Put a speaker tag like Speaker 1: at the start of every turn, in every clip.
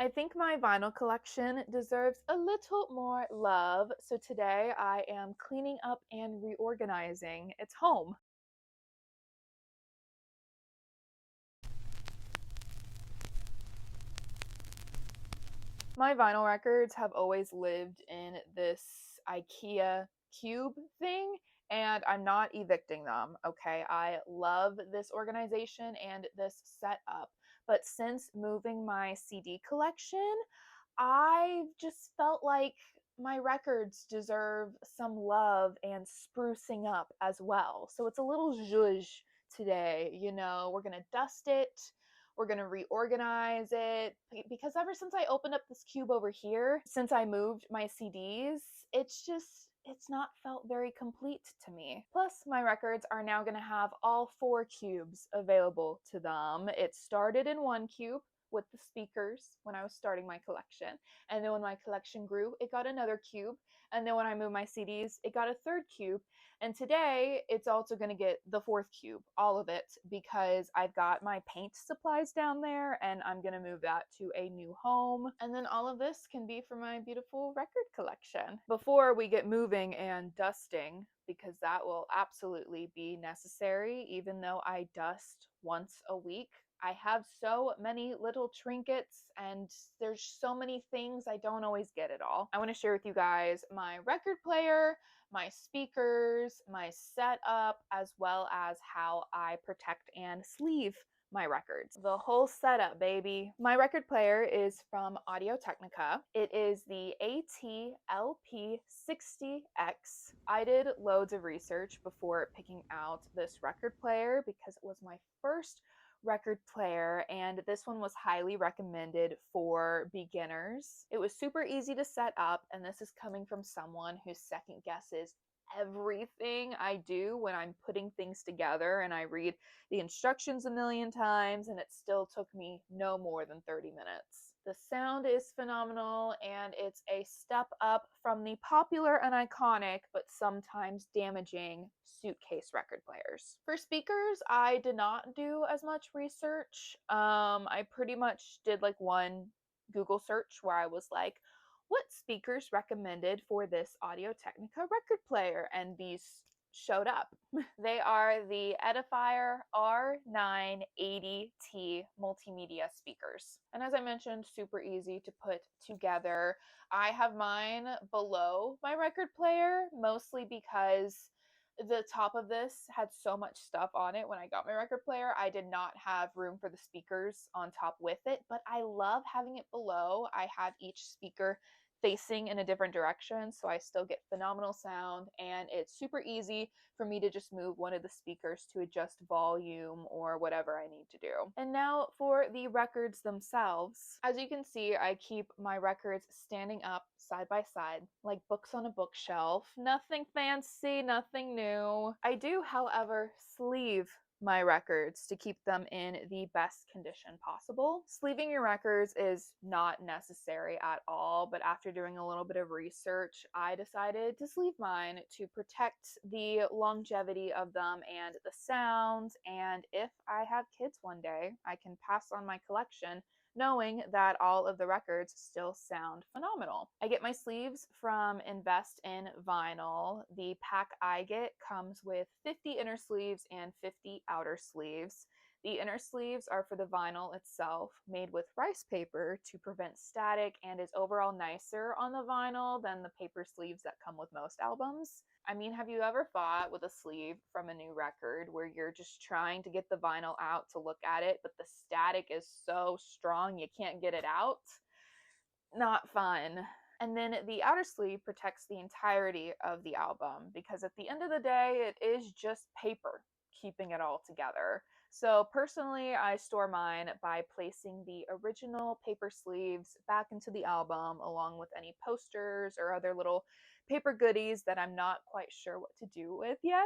Speaker 1: I think my vinyl collection deserves a little more love, so today I am cleaning up and reorganizing its home. My vinyl records have always lived in this IKEA cube thing, and I'm not evicting them, okay? I love this organization and this setup, but since moving my CD collection, I just felt like my records deserve some love and sprucing up as well. So it's a little zhuzh today, we're gonna dust it, we're gonna reorganize it, because ever since I opened up this cube over here, since I moved my CDs, it's not felt very complete to me. Plus, my records are now going to have all 4 cubes available to them. It started in 1 cube with the speakers when I was starting my collection. And then when my collection grew, it got another cube. And then when I moved my CDs, it got a 3rd cube. And today, it's also going to get the 4th cube, all of it, because I've got my paint supplies down there and I'm going to move that to a new home. And then all of this can be for my beautiful record collection. Before we get moving and dusting, because that will absolutely be necessary, even though I dust once a week, I have so many little trinkets and there's so many things I don't always get it all. I want to share with you guys my record player, my speakers, my setup, as well as how I protect and sleeve my records. The whole setup, baby. My record player is from Audio Technica. It is the AT-LP60X. I did loads of research before picking out this record player because it was my first record player, and this one was highly recommended for beginners. It was super easy to set up, and this is coming from someone who second guesses everything I do when I'm putting things together, and I read the instructions a million times, and it still took me no more than 30 minutes. The sound is phenomenal, and it's a step up from the popular and iconic, but sometimes damaging suitcase record players. For speakers, I did not do as much research. I pretty much did like one Google search where I was like, what speakers recommended for this Audio Technica record player? And these showed up. They are the Edifier R980T multimedia speakers. And as I mentioned, super easy to put together. I have mine below my record player, mostly because the top of this had so much stuff on it when I got my record player. I did not have room for the speakers on top with it, but I love having it below. I have each speaker facing in a different direction, so I still get phenomenal sound, and it's super easy for me to just move one of the speakers to adjust volume or whatever I need to do. And now for the records themselves. As you can see, I keep my records standing up side by side, like books on a bookshelf. Nothing fancy, nothing new. I do, however, sleeve my records to keep them in the best condition possible. Sleeving your records is not necessary at all, but after doing a little bit of research, I decided to sleeve mine to protect the longevity of them and the sounds, and if I have kids one day, I can pass on my collection knowing that all of the records still sound phenomenal. I get my sleeves from Invest in Vinyl. The pack I get comes with 50 inner sleeves and 50 outer sleeves. The inner sleeves are for the vinyl itself, made with rice paper to prevent static, and is overall nicer on the vinyl than the paper sleeves that come with most albums. I mean, have you ever fought with a sleeve from a new record where you're just trying to get the vinyl out to look at it, but the static is so strong you can't get it out? Not fun. And then the outer sleeve protects the entirety of the album because at the end of the day, it is just paper keeping it all together. So personally, I store mine by placing the original paper sleeves back into the album along with any posters or other little paper goodies that I'm not quite sure what to do with yet.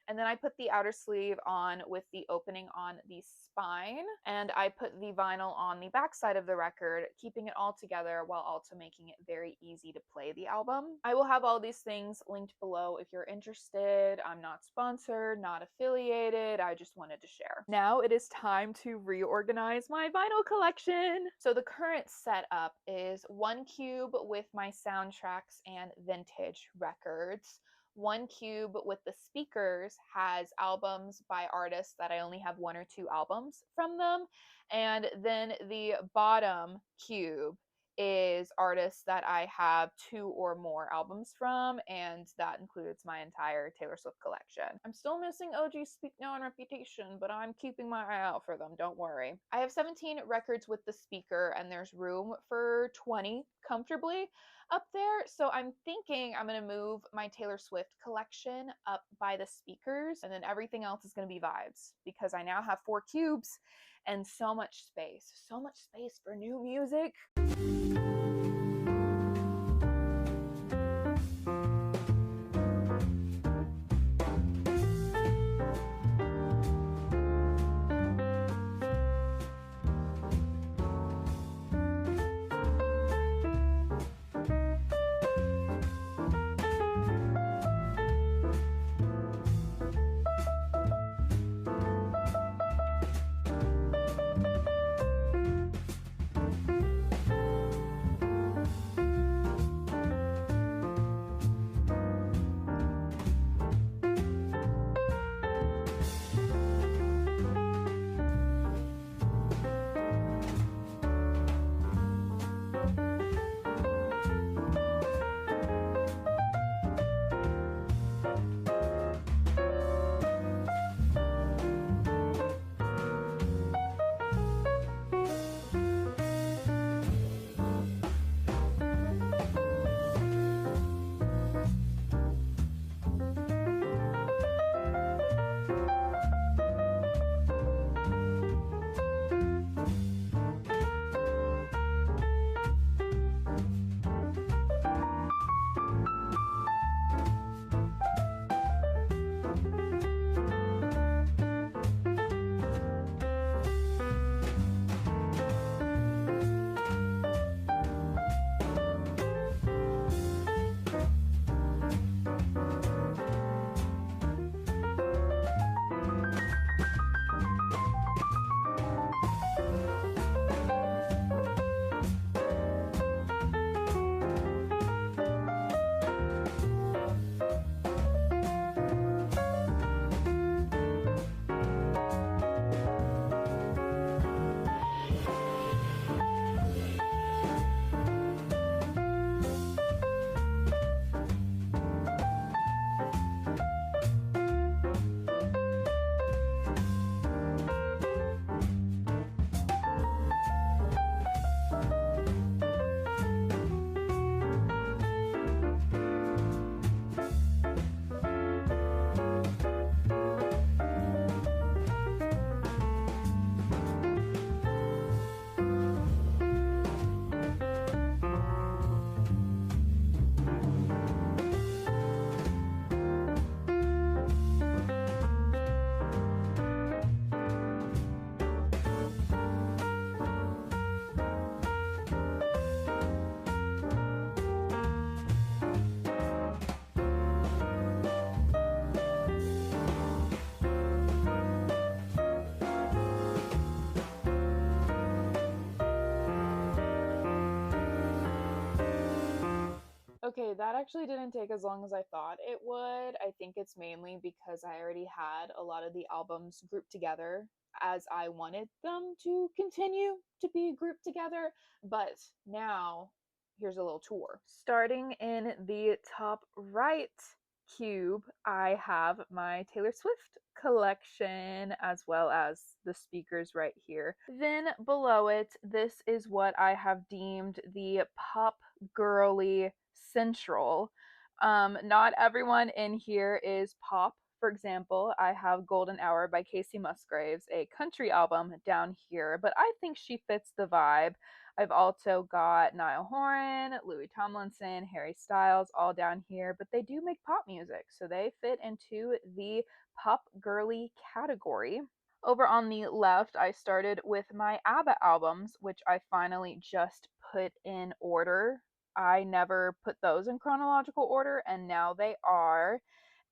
Speaker 1: And then I put the outer sleeve on with the opening on the spine, and I put the vinyl on the back side of the record, keeping it all together while also making it very easy to play the album. I will have all these things linked below if you're interested. I'm not sponsored, not affiliated, I just wanted to share. Now it is time to reorganize my vinyl collection. So the current setup is one cube with my soundtracks and vintage records. One cube with the speakers has albums by artists that I only have one or two albums from them. And then the bottom cube is artists that I have two or more albums from, and that includes my entire Taylor Swift collection. I'm still missing OG Speak Now and Reputation, but I'm keeping my eye out for them, don't worry. I have 17 records with the speaker, and there's room for 20 comfortably up there, so I'm thinking I'm going to move my Taylor Swift collection up by the speakers, and then everything else is going to be vibes, because I now have 4 cubes and so much space for new music. Okay, that actually didn't take as long as I thought it would. I think it's mainly because I already had a lot of the albums grouped together as I wanted them to continue to be grouped together. But now, here's a little tour. Starting in the top right cube, I have my Taylor Swift collection as well as the speakers right here. Then below it, this is what I have deemed the pop girly central. Not everyone in here is pop. For example, I have Golden Hour by Casey Musgraves, a country album down here, but I think she fits the vibe. I've also got Niall Horan, Louis Tomlinson, Harry Styles all down here, but they do make pop music, so they fit into the pop girly category. Over on the left, I started with my ABBA albums, which I finally just put in order. I never put those in chronological order, and now they are.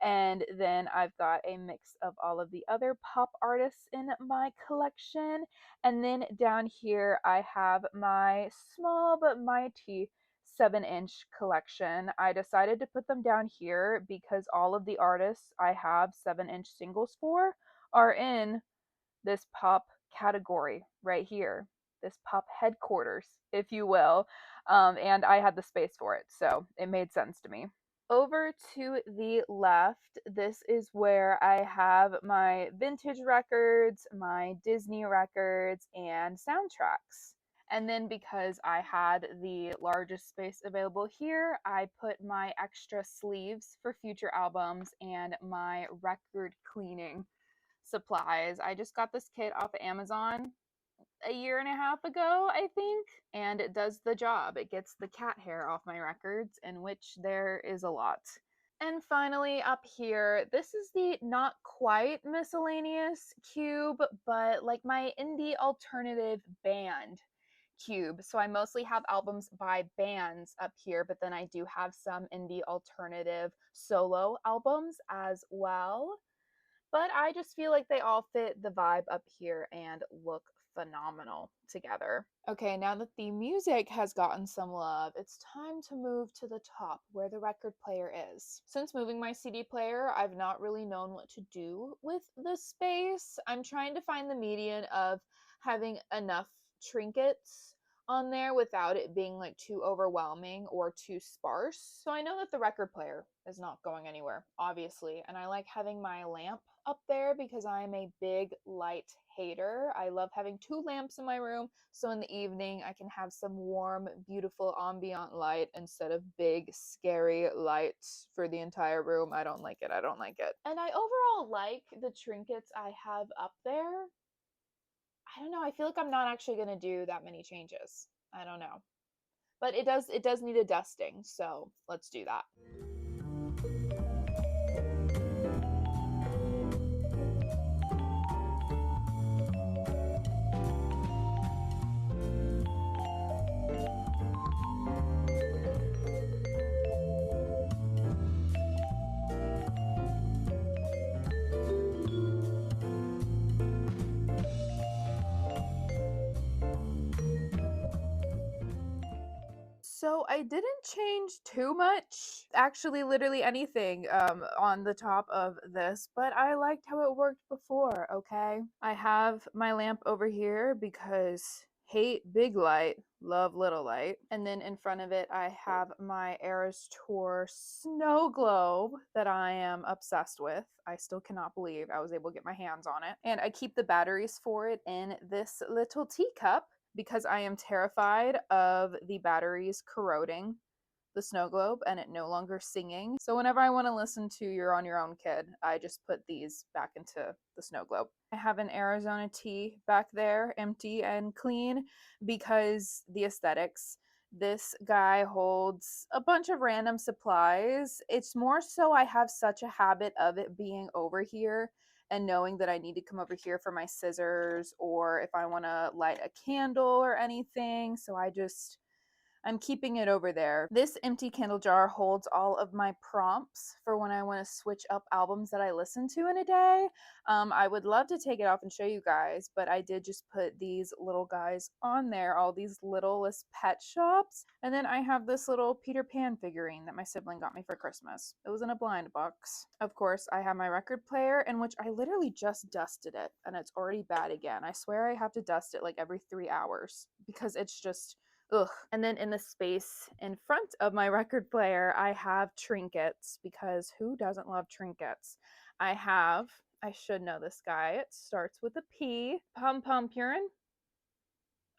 Speaker 1: And then I've got a mix of all of the other pop artists in my collection. And then down here, I have my small but mighty 7-inch collection. I decided to put them down here because all of the artists I have 7-inch singles for are in this pop category right here, this pop headquarters, if you will. And I had the space for it, so it made sense to me. Over to the left, this is where I have my vintage records, my Disney records, and soundtracks. And then because I had the largest space available here, I put my extra sleeves for future albums and my record cleaning supplies. I just got this kit off of Amazon a year and a half ago, I think, and it does the job. It gets the cat hair off my records, in which there is a lot. And finally, up here, this is the not quite miscellaneous cube, but like my indie alternative band cube. So I mostly have albums by bands up here, but then I do have some indie alternative solo albums as well. But I just feel like they all fit the vibe up here and look phenomenal together. Okay, now that the music has gotten some love, it's time to move to the top where the record player is. Since moving my CD player, I've not really known what to do with the space. I'm trying to find the median of having enough trinkets on there without it being like too overwhelming or too sparse. So I know that the record player is not going anywhere, obviously, and I like having my lamp up there because I'm a big light hater. I love having 2 lamps in my room, so in the evening I can have some warm, beautiful ambient light instead of big, scary lights for the entire room. I don't like it. I don't like it. And I overall like the trinkets I have up there. I don't know. I feel like I'm not actually going to do that many changes. I don't know. But it does need a dusting, so let's do that. So I didn't change too much, actually literally anything on the top of this, but I liked how it worked before, okay? I have my lamp over here because hate big light, love little light. And then in front of it, I have my Eras Tour snow globe that I am obsessed with. I still cannot believe I was able to get my hands on it. And I keep the batteries for it in this little teacup because I am terrified of the batteries corroding the snow globe and it no longer singing. So whenever I want to listen to You're on Your Own Kid, I just put these back into the snow globe. I have an Arizona tea back there, empty and clean, because the aesthetics. This guy holds a bunch of random supplies. It's more so I have such a habit of it being over here and knowing that I need to come over here for my scissors or if I want to light a candle or anything. So I'm keeping it over there. This empty candle jar holds all of my prompts for when I want to switch up albums that I listen to in a day. I would love to take it off and show you guys, but I did just put these little guys on there, all these littlest pet shops. And then I have this little Peter Pan figurine that my sibling got me for Christmas. It was in a blind box. Of course, I have my record player, in which I literally just dusted it, and it's already bad again. I swear I have to dust it like every 3 hours because it's just ugh. And then in the space in front of my record player, I have trinkets because who doesn't love trinkets? I should know this guy. It starts with a P. Pom Pom Purin.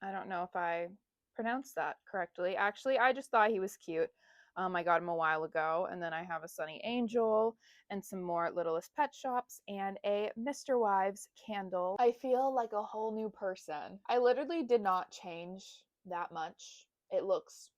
Speaker 1: I don't know if I pronounced that correctly. Actually, I just thought he was cute. I got him a while ago. And then I have a Sunny Angel and some more Littlest Pet Shops and a Mr. Wives candle. I feel like a whole new person. I literally did not change that much. It looks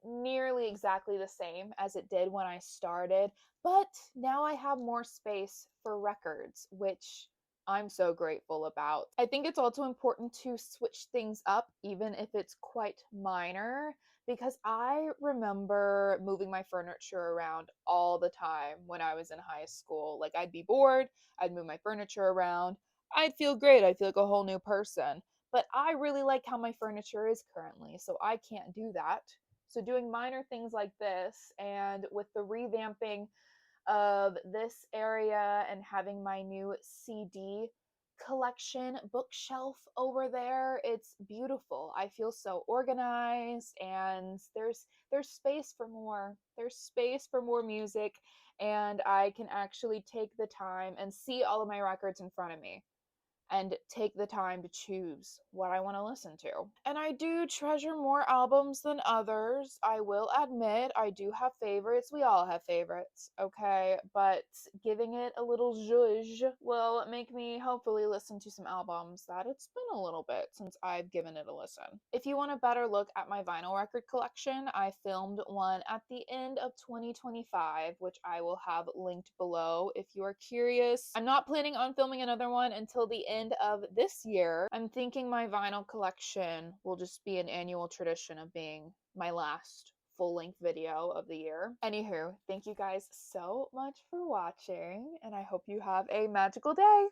Speaker 1: nearly exactly the same as it did when I started, but now I have more space for records, which I'm so grateful about. I think it's also important to switch things up, even if it's quite minor, because I remember moving my furniture around all the time when I was in high school. Like, I'd be bored, I'd move my furniture around, I'd feel great, I'd feel like a whole new person. But I really like how my furniture is currently, so I can't do that. So, doing minor things like this, and with the revamping of this area and having my new CD collection bookshelf over there, it's beautiful. I feel so organized, and there's space for more. There's space for more music, and I can actually take the time and see all of my records in front of me and take the time to choose what I want to listen to. And I do treasure more albums than others. I will admit, I do have favorites. We all have favorites, okay? But giving it a little zhuzh will make me hopefully listen to some albums that it's been a little bit since I've given it a listen. If you want a better look at my vinyl record collection, I filmed one at the end of 2025, which I will have linked below if you are curious. I'm not planning on filming another one until the end of this year. I'm thinking my vinyl collection will just be an annual tradition of being my last full-length video of the year. Anywho, thank you guys so much for watching, and I hope you have a magical day.